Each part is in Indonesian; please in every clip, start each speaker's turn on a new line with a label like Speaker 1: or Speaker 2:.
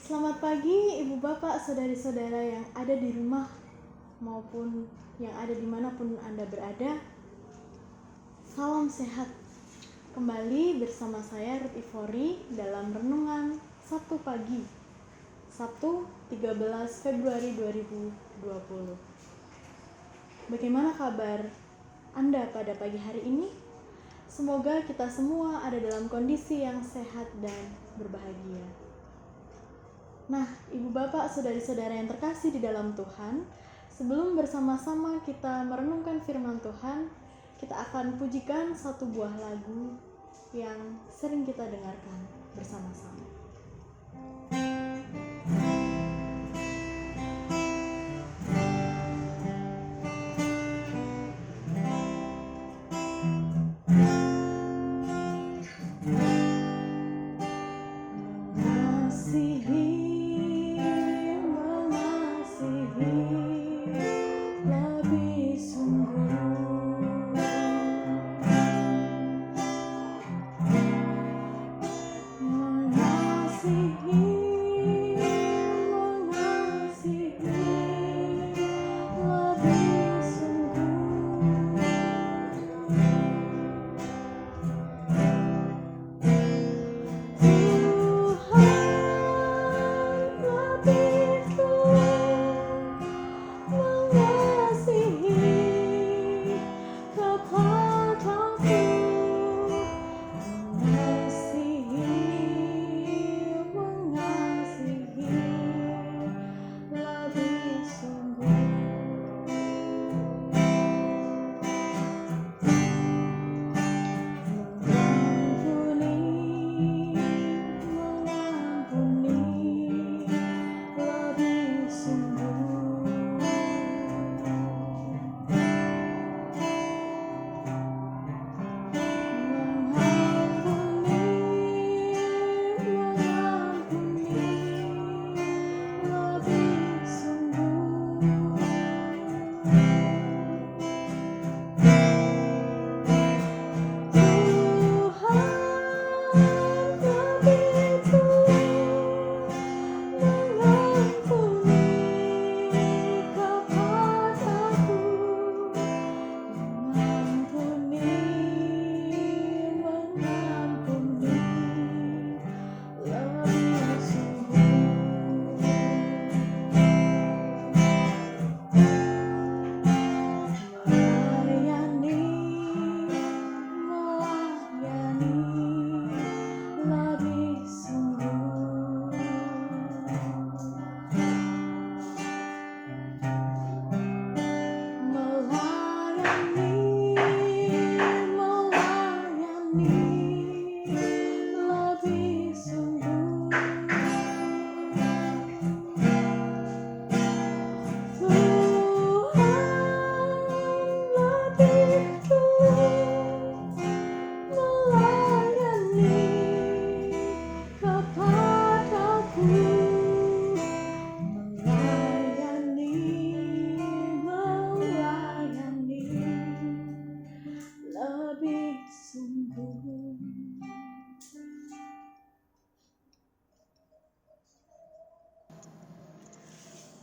Speaker 1: Selamat pagi Ibu Bapak, saudari-saudara yang ada di rumah maupun yang ada dimanapun Anda berada. Salam sehat. Kembali bersama saya Ruth Ivori dalam Renungan Sabtu Pagi, Sabtu 13 Februari 2020. Bagaimana kabar Anda pada pagi hari ini? Semoga kita semua ada dalam kondisi yang sehat dan berbahagia. Nah, Ibu Bapak, saudari-saudara yang terkasih di dalam Tuhan, sebelum bersama-sama kita merenungkan firman Tuhan, kita akan pujikan satu buah lagu yang sering kita dengarkan bersama-sama.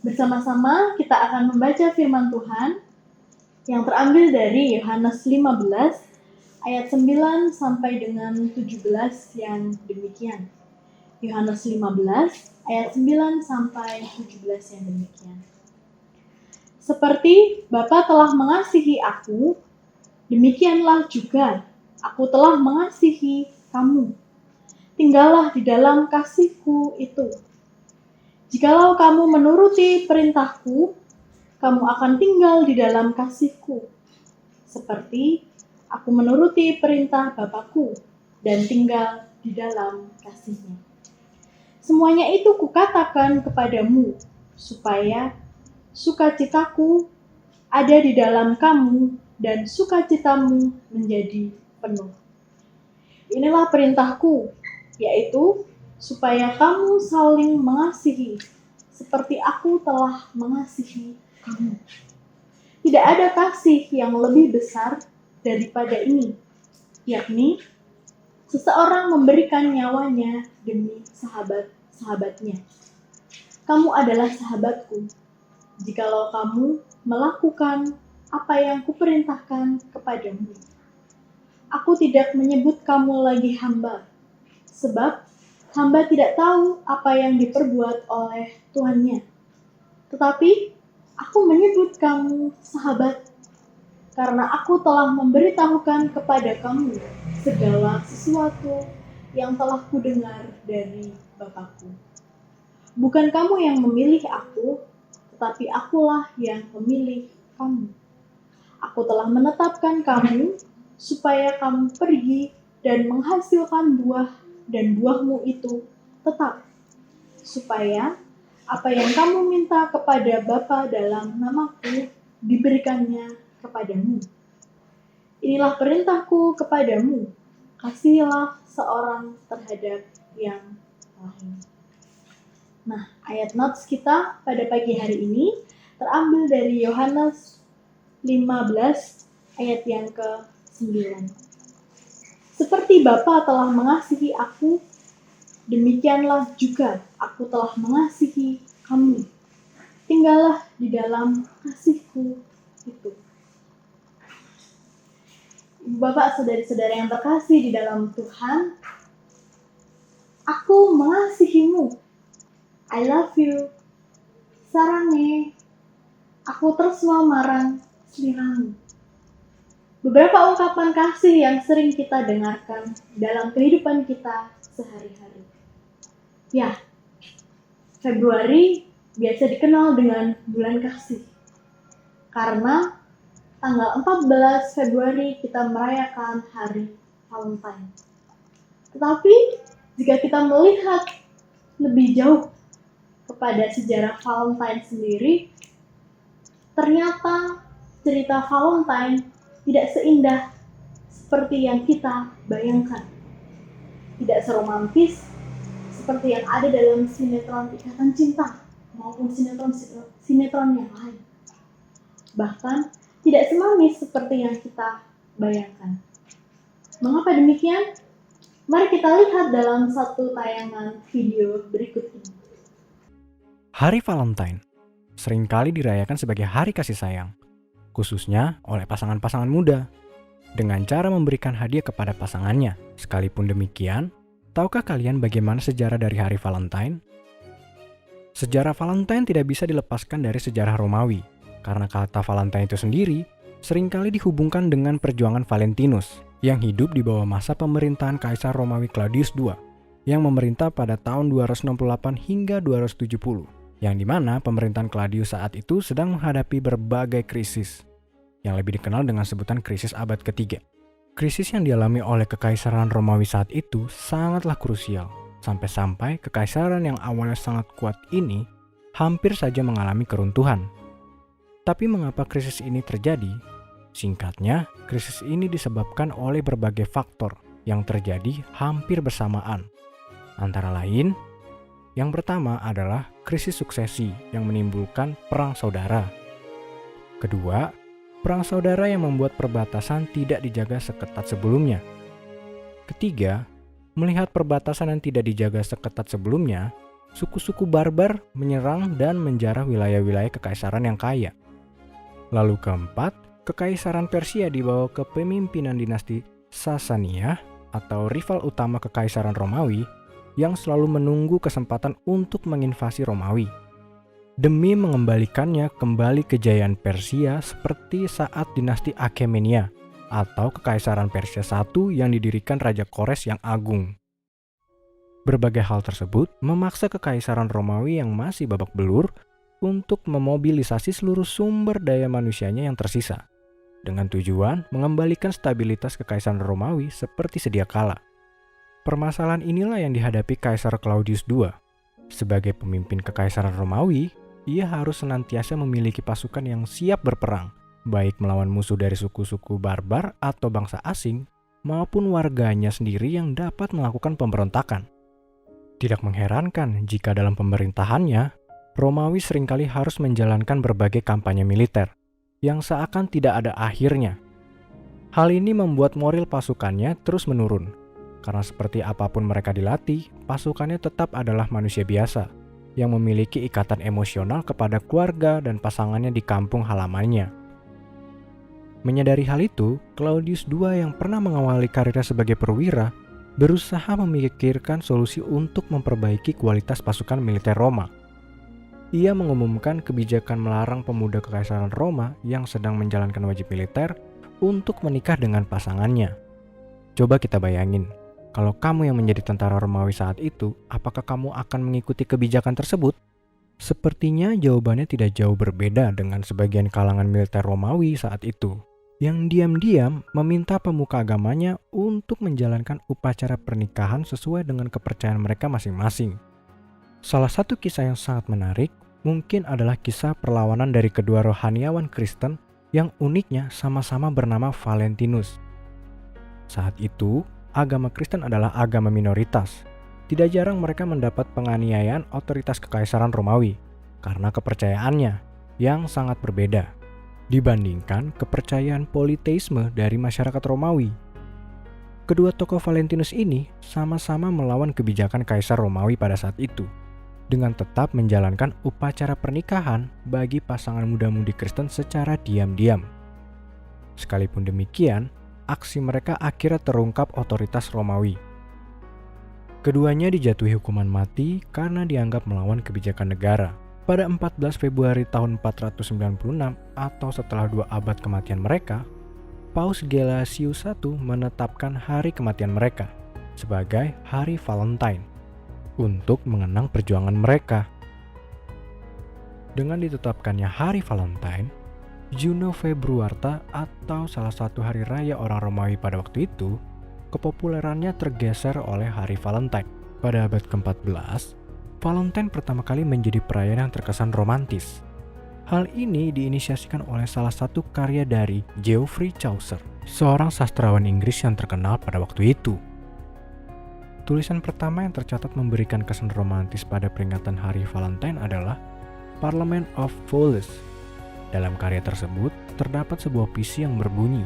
Speaker 1: Bersama-sama kita akan membaca firman Tuhan yang terambil dari Yohanes 15 ayat 9 sampai dengan 17 yang demikian. Yohanes 15 ayat 9 sampai 17 yang demikian. Seperti Bapa telah mengasihi aku, demikianlah juga aku telah mengasihi kamu. Tinggallah di dalam kasih-Ku itu. Jikalau kamu menuruti perintah-Ku, kamu akan tinggal di dalam kasih-Ku, seperti aku menuruti perintah Bapa-Ku dan tinggal di dalam kasih-Nya. Semuanya itu Kukatakan kepadamu, supaya sukacita-Ku ada di dalam kamu dan sukacitamu menjadi penuh. Inilah perintah-Ku, yaitu supaya kamu saling mengasihi, seperti aku telah mengasihi kamu. Tidak ada kasih yang lebih besar daripada ini, yakni seseorang memberikan nyawanya demi sahabat-sahabatnya. kamu adalah sahabatku, jikalau kamu melakukan apa yang kuperintahkan kepadamu. Aku tidak menyebut kamu lagi hamba, sebab hamba tidak tahu apa yang diperbuat oleh tuannya. Tetapi aku menyebut kamu sahabat, karena aku telah memberitahukan kepada kamu segala sesuatu yang telah kudengar dari Bapakku. Bukan kamu yang memilih aku, tetapi akulah yang memilih kamu. Aku telah menetapkan kamu supaya kamu pergi dan menghasilkan buah, dan buahmu itu tetap, supaya apa yang kamu minta kepada Bapa dalam namaku diberikannya kepadamu. Inilah perintahku kepadamu, kasihilah seorang terhadap yang lain. Nah, ayat notes kita pada pagi hari ini terambil dari Yohanes 15 ayat yang ke-9. Seperti Bapa telah mengasihi aku, demikianlah juga aku telah mengasihi kamu. Tinggallah di dalam kasihku itu. Ibu bapak, saudari-saudara yang terkasih di dalam Tuhan, aku mengasihimu. I love you. Sarange. Aku tresno marang sliramu. Beberapa ungkapan kasih yang sering kita dengarkan dalam kehidupan kita sehari-hari. Ya, Februari biasa dikenal dengan bulan kasih. Karena tanggal 14 Februari kita merayakan Hari Valentine. Tetapi jika kita melihat lebih jauh kepada sejarah Valentine sendiri, ternyata cerita Valentine tidak seindah seperti yang kita bayangkan. Tidak seromantis seperti yang ada dalam sinetron Ikatan Cinta maupun sinetron yang lain. Bahkan tidak semanis seperti yang kita bayangkan. Mengapa demikian? Mari kita lihat dalam satu tayangan video berikut ini.
Speaker 2: Hari Valentine seringkali dirayakan sebagai hari kasih sayang, khususnya oleh pasangan-pasangan muda, dengan cara memberikan hadiah kepada pasangannya. Sekalipun demikian, tahukah kalian bagaimana sejarah dari hari Valentine? Sejarah Valentine tidak bisa dilepaskan dari sejarah Romawi, karena kata Valentine itu sendiri seringkali dihubungkan dengan perjuangan Valentinus yang hidup di bawah masa pemerintahan Kaisar Romawi Claudius II yang memerintah pada tahun 268 hingga 270, yang dimana pemerintahan Claudius saat itu sedang menghadapi berbagai krisis yang lebih dikenal dengan sebutan krisis abad ketiga. Krisis yang dialami oleh Kekaisaran Romawi saat itu sangatlah krusial, sampai-sampai kekaisaran yang awalnya sangat kuat ini hampir saja mengalami keruntuhan. Tapi mengapa krisis ini terjadi? Singkatnya, krisis ini disebabkan oleh berbagai faktor yang terjadi hampir bersamaan. Antara lain, yang pertama adalah krisis suksesi yang menimbulkan perang saudara. Kedua, perang saudara yang membuat perbatasan tidak dijaga seketat sebelumnya. Ketiga, melihat perbatasan yang tidak dijaga seketat sebelumnya, suku-suku barbar menyerang dan menjarah wilayah-wilayah kekaisaran yang kaya. Lalu keempat, kekaisaran Persia dibawa ke pemimpinan dinasti Sasania atau rival utama kekaisaran Romawi yang selalu menunggu kesempatan untuk menginvasi Romawi demi mengembalikannya kembali kejayaan Persia seperti saat dinasti Achaemenia atau Kekaisaran Persia I yang didirikan Raja Kores yang agung. Berbagai hal tersebut memaksa Kekaisaran Romawi yang masih babak belur untuk memobilisasi seluruh sumber daya manusianya yang tersisa dengan tujuan mengembalikan stabilitas Kekaisaran Romawi seperti sedia kala. Permasalahan inilah yang dihadapi Kaisar Claudius II. Sebagai pemimpin Kekaisaran Romawi, ia harus senantiasa memiliki pasukan yang siap berperang, baik melawan musuh dari suku-suku barbar atau bangsa asing, maupun warganya sendiri yang dapat melakukan pemberontakan. Tidak mengherankan jika dalam pemerintahannya, Romawi seringkali harus menjalankan berbagai kampanye militer, yang seakan tidak ada akhirnya. Hal ini membuat moral pasukannya terus menurun, karena seperti apapun mereka dilatih, pasukannya tetap adalah manusia biasa, yang memiliki ikatan emosional kepada keluarga dan pasangannya di kampung halamannya. Menyadari hal itu, Claudius II yang pernah mengawali karirnya sebagai perwira berusaha memikirkan solusi untuk memperbaiki kualitas pasukan militer Roma. Ia mengumumkan kebijakan melarang pemuda Kekaisaran Roma yang sedang menjalankan wajib militer untuk menikah dengan pasangannya. Coba kita bayangin, kalau kamu yang menjadi tentara Romawi saat itu, apakah kamu akan mengikuti kebijakan tersebut? Sepertinya jawabannya tidak jauh berbeda dengan sebagian kalangan militer Romawi saat itu, yang diam-diam meminta pemuka agamanya untuk menjalankan upacara pernikahan sesuai dengan kepercayaan mereka masing-masing. Salah satu kisah yang sangat menarik mungkin adalah kisah perlawanan dari kedua rohaniawan Kristen yang uniknya sama-sama bernama Valentinus. Saat itu, agama Kristen adalah agama minoritas. Tidak jarang mereka mendapat penganiayaan otoritas Kekaisaran Romawi karena kepercayaannya yang sangat berbeda dibandingkan kepercayaan politeisme dari masyarakat Romawi. Kedua tokoh Valentinus ini sama-sama melawan kebijakan Kaisar Romawi pada saat itu dengan tetap menjalankan upacara pernikahan bagi pasangan muda-mudi Kristen secara diam-diam. Sekalipun demikian, aksi mereka akhirnya terungkap otoritas Romawi. Keduanya dijatuhi hukuman mati karena dianggap melawan kebijakan negara. Pada 14 Februari tahun 496 atau setelah 2 abad kematian mereka, Paus Gelasius I menetapkan hari kematian mereka sebagai Hari Valentine untuk mengenang perjuangan mereka. Dengan ditetapkannya Hari Valentine, Juno Februarta atau salah satu hari raya orang Romawi pada waktu itu, kepopulerannya tergeser oleh Hari Valentine. Pada abad ke-14, Valentine pertama kali menjadi perayaan yang terkesan romantis. Hal ini diinisiasikan oleh salah satu karya dari Geoffrey Chaucer, seorang sastrawan Inggris yang terkenal pada waktu itu. Tulisan pertama yang tercatat memberikan kesan romantis pada peringatan Hari Valentine adalah Parliament of Fools. Dalam karya tersebut terdapat sebuah puisi yang berbunyi,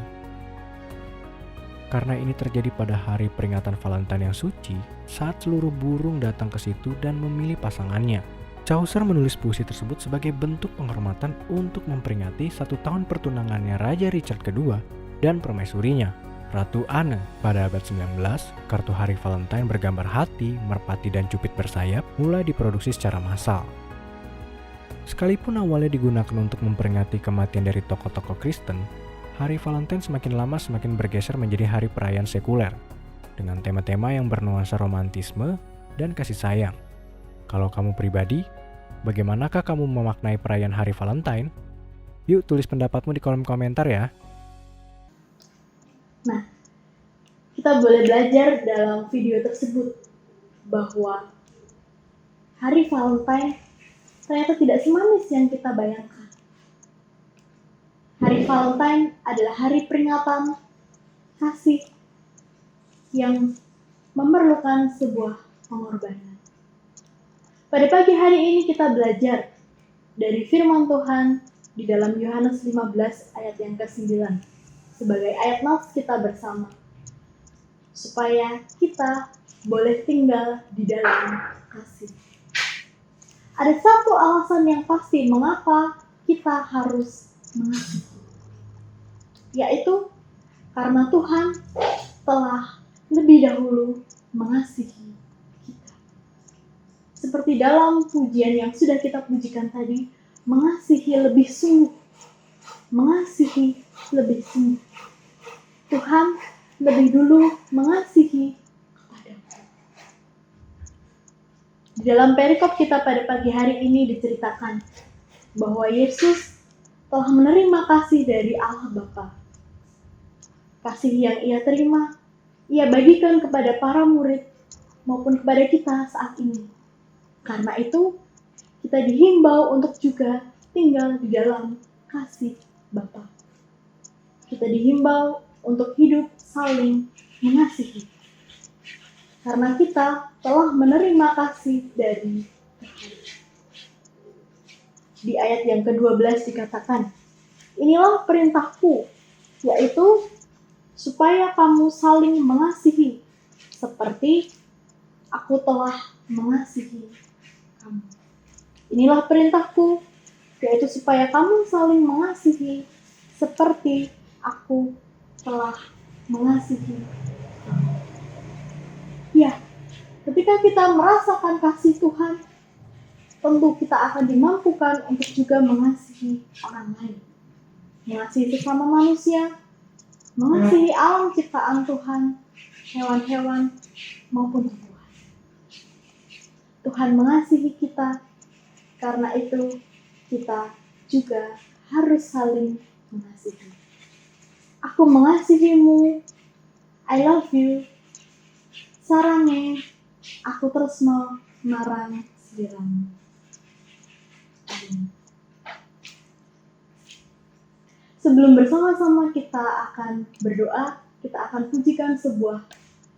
Speaker 2: karena ini terjadi pada hari peringatan Valentine yang suci, saat seluruh burung datang ke situ dan memilih pasangannya. Chaucer menulis puisi tersebut sebagai bentuk penghormatan untuk memperingati 1 tahun pertunangannya Raja Richard II dan permaisurinya, Ratu Anne. Pada abad 19, kartu hari Valentine bergambar hati, merpati dan cupid bersayap mulai diproduksi secara massal. Sekalipun awalnya digunakan untuk memperingati kematian dari tokoh-tokoh Kristen, Hari Valentine semakin lama semakin bergeser menjadi hari perayaan sekuler dengan tema-tema yang bernuansa romantisme dan kasih sayang. Kalau kamu pribadi, bagaimanakah kamu memaknai perayaan Hari Valentine? Yuk tulis pendapatmu di kolom komentar ya.
Speaker 1: Nah, kita boleh belajar dalam video tersebut bahwa Hari Valentine ternyata tidak semanis yang kita bayangkan. Hari Valentine adalah hari peringatan kasih yang memerlukan sebuah pengorbanan. Pada pagi hari ini kita belajar dari firman Tuhan di dalam Yohanes 15 ayat yang ke-9 sebagai ayat nats kita bersama, supaya kita boleh tinggal di dalam kasih. Ada satu alasan yang pasti mengapa kita harus mengasihi, yaitu karena Tuhan telah lebih dahulu mengasihi kita. Seperti dalam pujian yang sudah kita pujikan tadi, mengasihi lebih sungguh. Mengasihi lebih sungguh. Tuhan lebih dulu mengasihi kepadamu. Di dalam perikop kita pada pagi hari ini diceritakan bahwa Yesus telah menerima kasih dari Allah Bapa. Kasih yang ia terima, ia bagikan kepada para murid maupun kepada kita saat ini. Karena itu, kita dihimbau untuk juga tinggal di dalam kasih Bapa. Kita dihimbau untuk hidup saling mengasihi. Karena kita telah menerima kasih dari Tuhan. Di ayat yang ke-12 dikatakan, inilah perintahku, yaitu supaya kamu saling mengasihi, seperti aku telah mengasihi kamu. Inilah perintahku, yaitu supaya kamu saling mengasihi seperti aku telah mengasihi kamu. Ya, ketika kita merasakan kasih Tuhan, tentu kita akan dimampukan untuk juga mengasihi orang lain. Mengasihi sesama manusia, mengasihi alam ciptaan Tuhan, hewan-hewan maupun tumbuhan. Tuhan mengasihi kita, karena itu kita juga harus saling mengasihi. Aku mengasihimu, I love you, sarange, aku tresno marang sliramu. Amin. Sebelum bersama-sama kita akan berdoa, kita akan pujikan sebuah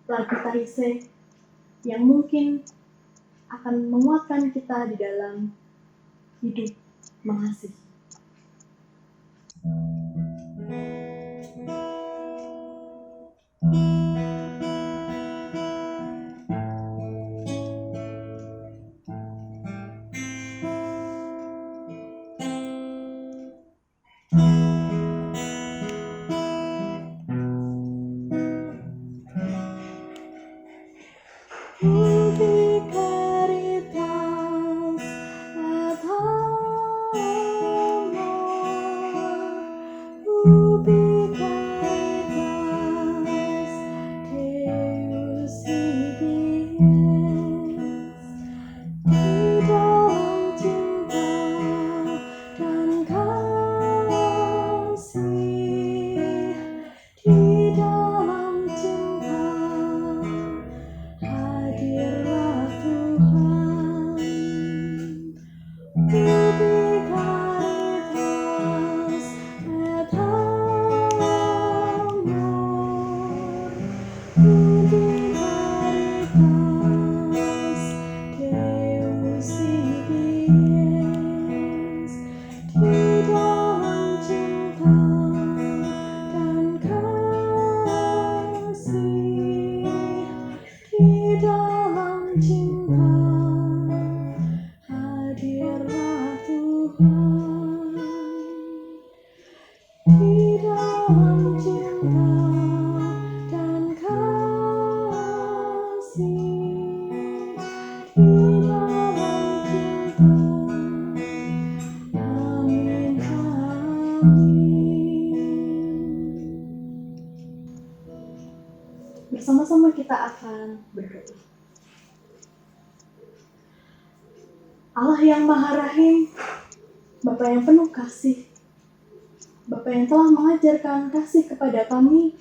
Speaker 1: lagu tarise yang mungkin akan menguatkan kita di dalam hidup mengasihi. Bersama-sama kita akan berdoa. Allah yang Maha Rahim, Bapa yang penuh kasih, Bapa yang telah mengajarkan kasih kepada kami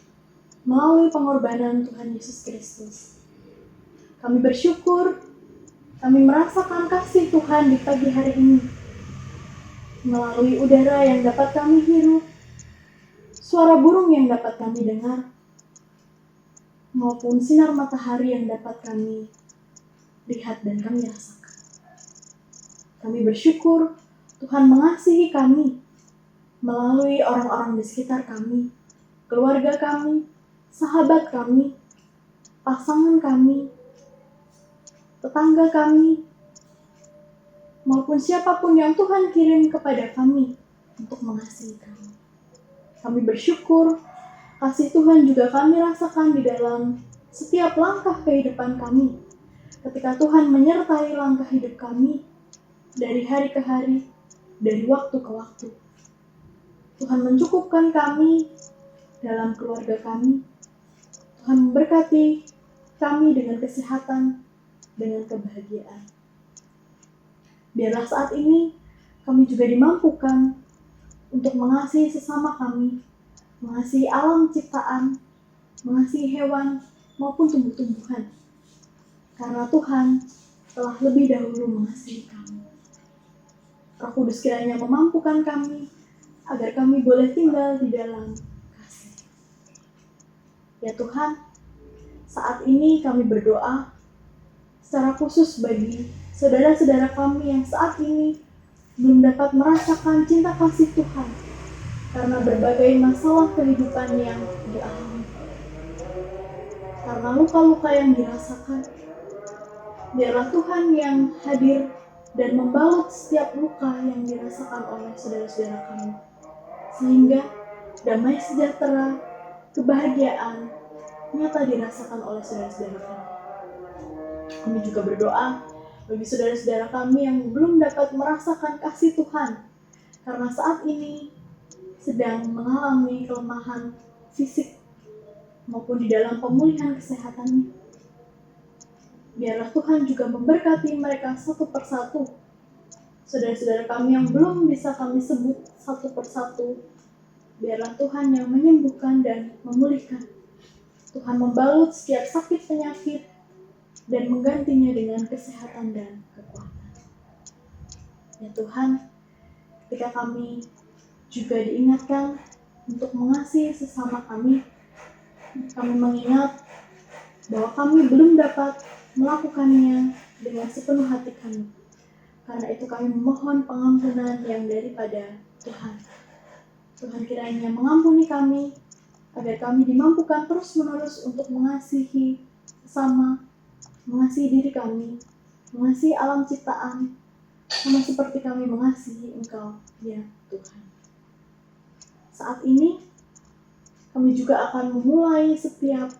Speaker 1: melalui pengorbanan Tuhan Yesus Kristus. Kami bersyukur, kami merasakan kasih Tuhan di pagi hari ini, melalui udara yang dapat kami hirup, suara burung yang dapat kami dengar, maupun sinar matahari yang dapat kami lihat dan kami rasakan. Kami bersyukur Tuhan mengasihi kami melalui orang-orang di sekitar kami, keluarga kami, sahabat kami, pasangan kami, tetangga kami, maupun siapapun yang Tuhan kirim kepada kami untuk mengasihi kami. Kami bersyukur kasih Tuhan juga kami rasakan di dalam setiap langkah kehidupan kami. Ketika Tuhan menyertai langkah hidup kami dari hari ke hari, dari waktu ke waktu. Tuhan mencukupkan kami dalam keluarga kami. Tuhan memberkati kami dengan kesehatan, dengan kebahagiaan. Biarlah saat ini kami juga dimampukan untuk mengasihi sesama kami, mengasihi alam ciptaan, mengasihi hewan maupun tumbuh-tumbuhan. Karena Tuhan telah lebih dahulu mengasihi kami. Roh Kudus kiranya memampukan kami agar kami boleh tinggal di dalam kasih. Ya Tuhan, saat ini kami berdoa secara khusus bagi saudara-saudara kami yang saat ini belum dapat merasakan cinta kasih Tuhan karena berbagai masalah kehidupan yang dialami, karena luka-luka yang dirasakan. Biarlah Tuhan yang hadir dan membalut setiap luka yang dirasakan oleh saudara-saudara kami, sehingga damai sejahtera, kebahagiaan nyata dirasakan oleh saudara-saudara kami. Kami juga berdoa bagi saudara-saudara kami yang belum dapat merasakan kasih Tuhan, karena saat ini sedang mengalami kelemahan fisik maupun di dalam pemulihan kesehatannya. Biarlah Tuhan juga memberkati mereka satu persatu. Saudara-saudara kami yang belum bisa kami sebut satu persatu, biarlah Tuhan yang menyembuhkan dan memulihkan. Tuhan membalut setiap sakit penyakit dan menggantinya dengan kesehatan dan kekuatan. Ya Tuhan, ketika kami juga diingatkan untuk mengasihi sesama kami mengingat bahwa kami belum dapat melakukannya dengan sepenuh hati kami. Karena itu kami memohon pengampunan yang daripada Tuhan. Tuhan kiranya mengampuni kami, agar kami dimampukan terus-menerus untuk mengasihi sesama, mengasihi diri kami, mengasihi alam ciptaan, sama seperti kami mengasihi Engkau, ya Tuhan. Saat ini, kami juga akan memulai setiap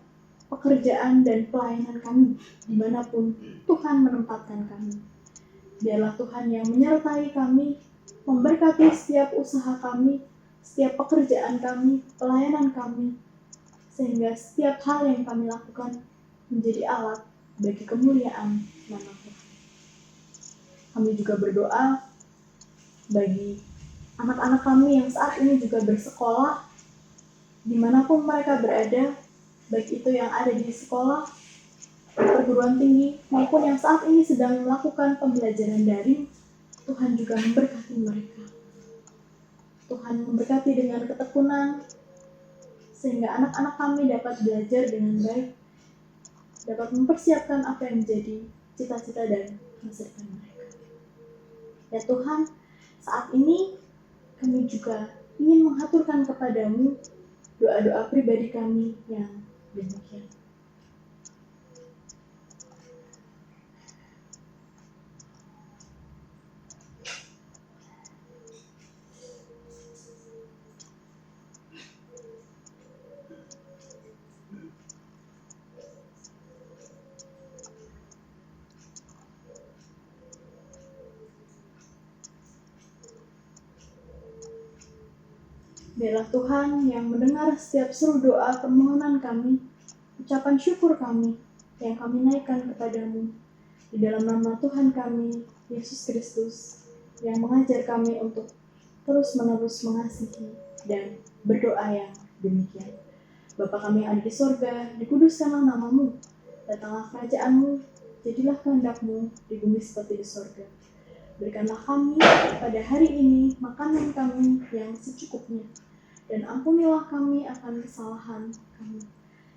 Speaker 1: pekerjaan dan pelayanan kami, dimanapun Tuhan menempatkan kami. Biarlah Tuhan yang menyertai kami, memberkati setiap usaha kami, setiap pekerjaan kami, pelayanan kami, sehingga setiap hal yang kami lakukan menjadi alat bagi kemuliaan nama Tuhan. Kami juga berdoa bagi anak-anak kami yang saat ini juga bersekolah, dimanapun mereka berada, baik itu yang ada di sekolah, perguruan tinggi, maupun yang saat ini sedang melakukan pembelajaran daring. Tuhan juga memberkati mereka. Tuhan memberkati dengan ketekunan, sehingga anak-anak kami dapat belajar dengan baik, dapat mempersiapkan apa yang menjadi cita-cita dan masa depan mereka. Ya Tuhan, saat ini kami juga ingin menghaturkan kepadamu doa-doa pribadi kami yang demikian. Biarlah Tuhan yang mendengar setiap seru doa permohonan kami, ucapan syukur kami yang kami naikkan kepadamu, di dalam nama Tuhan kami, Yesus Kristus, yang mengajar kami untuk terus-menerus mengasihi dan berdoa yang demikian. Bapa kami yang ada di sorga, dikuduskanlah namamu, datanglah kerajaanmu, jadilah kehendakmu di bumi seperti di sorga. Berikanlah kami pada hari ini makanan kami yang secukupnya, dan ampunilah kami akan kesalahan kami,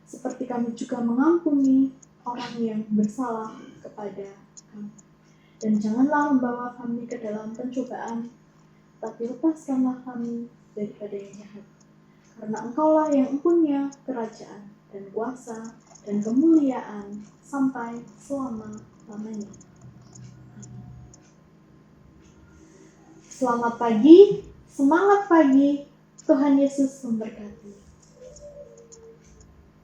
Speaker 1: seperti kami juga mengampuni orang yang bersalah kepada kami. Dan janganlah membawa kami ke dalam pencobaan, tapi lepaskanlah kami daripada yang jahat. Karena Engkaulah yang mempunyai kerajaan dan kuasa dan kemuliaan sampai selama-lamanya. Selamat pagi, semangat pagi, Tuhan Yesus memberkati.